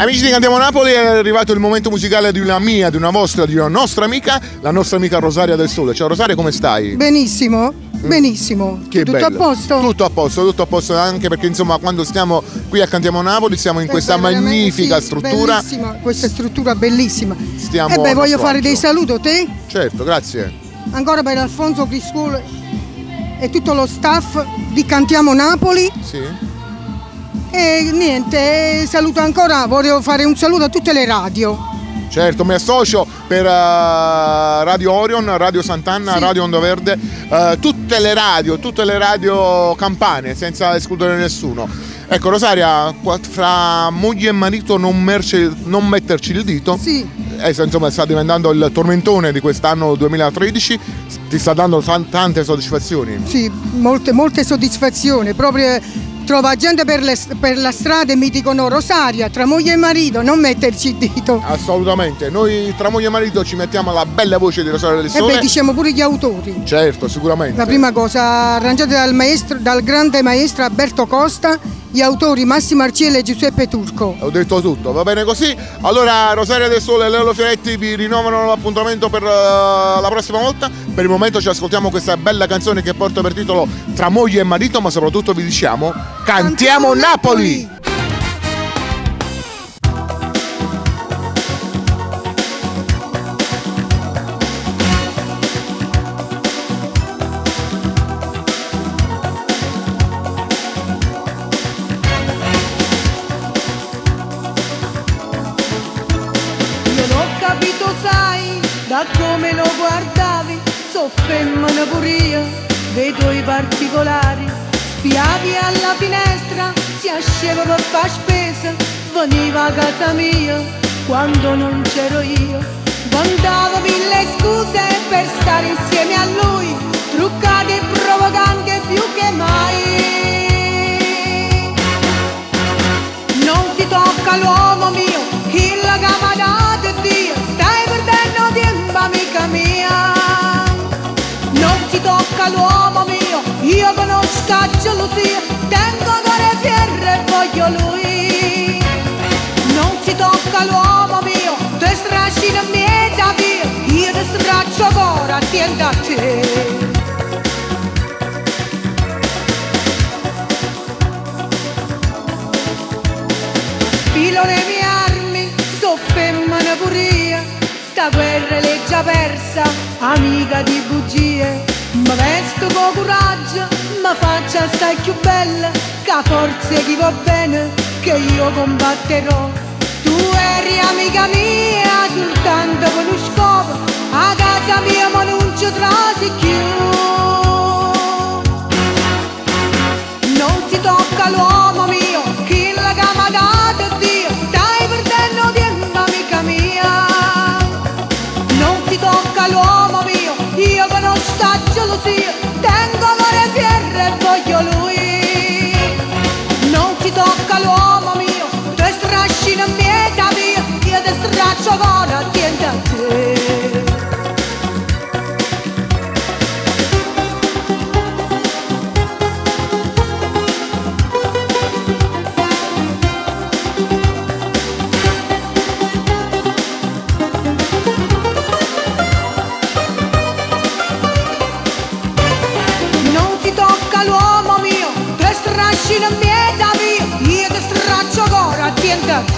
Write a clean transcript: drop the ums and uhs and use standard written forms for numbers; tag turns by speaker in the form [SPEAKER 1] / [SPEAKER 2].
[SPEAKER 1] Amici di Cantiamo Napoli, è arrivato il momento musicale di una mia, di una vostra, di una nostra amica, la nostra amica Rosaria del Sole. Ciao Rosaria, come stai?
[SPEAKER 2] Benissimo, benissimo.
[SPEAKER 1] Che
[SPEAKER 2] tutto
[SPEAKER 1] bello.
[SPEAKER 2] a posto?
[SPEAKER 1] Tutto a posto, anche perché insomma quando stiamo qui a Cantiamo Napoli siamo in questa magnifica struttura.
[SPEAKER 2] Bellissima, questa struttura bellissima.
[SPEAKER 1] Stiamo
[SPEAKER 2] E beh, voglio
[SPEAKER 1] nostro
[SPEAKER 2] fare
[SPEAKER 1] agio.
[SPEAKER 2] dei saluti a te,
[SPEAKER 1] Certo, grazie.
[SPEAKER 2] ancora per Alfonso Criscuolo e tutto lo staff di Cantiamo Napoli.
[SPEAKER 1] Sì.
[SPEAKER 2] E niente, saluto ancora, voglio fare un saluto a tutte le radio.
[SPEAKER 1] Certo, mi associo per Radio Orion, Radio Sant'Anna,
[SPEAKER 2] Sì.
[SPEAKER 1] Radio Onda Verde, tutte le radio campane, senza escludere nessuno. Ecco Rosaria, fra moglie e marito non metterci il dito,
[SPEAKER 2] Sì,
[SPEAKER 1] insomma sta diventando il tormentone di quest'anno 2013, ti sta dando tante soddisfazioni.
[SPEAKER 2] sì, molte soddisfazioni, proprio trova gente per la strada e mi dicono Rosaria, tra moglie e marito non metterci il dito.
[SPEAKER 1] Assolutamente, noi tra moglie e marito ci mettiamo la bella voce di Rosaria del
[SPEAKER 2] E
[SPEAKER 1] Sole.
[SPEAKER 2] beh, diciamo pure gli autori.
[SPEAKER 1] Certo, sicuramente.
[SPEAKER 2] La prima cosa, arrangiate dal grande maestro Alberto Costa, gli autori Massimo Arciele e Giuseppe Turco.
[SPEAKER 1] Ho detto tutto, va bene così. Allora Rosaria del Sole e Leo Fioretti vi rinnovano l'appuntamento per la prossima volta. Per il momento ci ascoltiamo questa bella canzone che porta per titolo Tra moglie e marito, ma soprattutto vi diciamo Cantiamo Napoli!
[SPEAKER 3] Non ho capito, sai, da come lo guardavi, soffermano pure io dei tuoi particolari. Spiavi alla finestra, si asceva per far spesa, veniva a casa mia quando non c'ero io. Mandavo mille scuse per stare insieme a lui, truccate e provocanti più che mai. Non si tocca l'uomo mio, chi la cama dato Dio, stai perdendo tempo amica mia. Non si tocca l'uomo mio, io conosco la gelosia, tengo cuore fiero e voglio lui. Non si tocca l'uomo mio, te strascina mezza via, io te straccio cuore attento a te. Filo le mie armi, soffermano pure io, sta guerra l'è già persa, amica di bugie. Ma vesto con coraggio, ma faccia assai più bella, che forse chi va bene, che io combatterò. Tu eri amica mia, soltanto con lo scopo, a casa mia ma non ci trasi più. Non si tocca l'uomo mio, chi la cama dato Dio, stai perdendo tempo amica mia. Non si tocca l'uomo mio, io conosco la gelosia, tengo cuore fiero e voglio lui. Non si tocca l'uomo mio, te strascina mezza via, io te straccio cuore attento a te. Non si tocca l'uomo mio, te strascina mezza via, io te straccio cuore attento a te.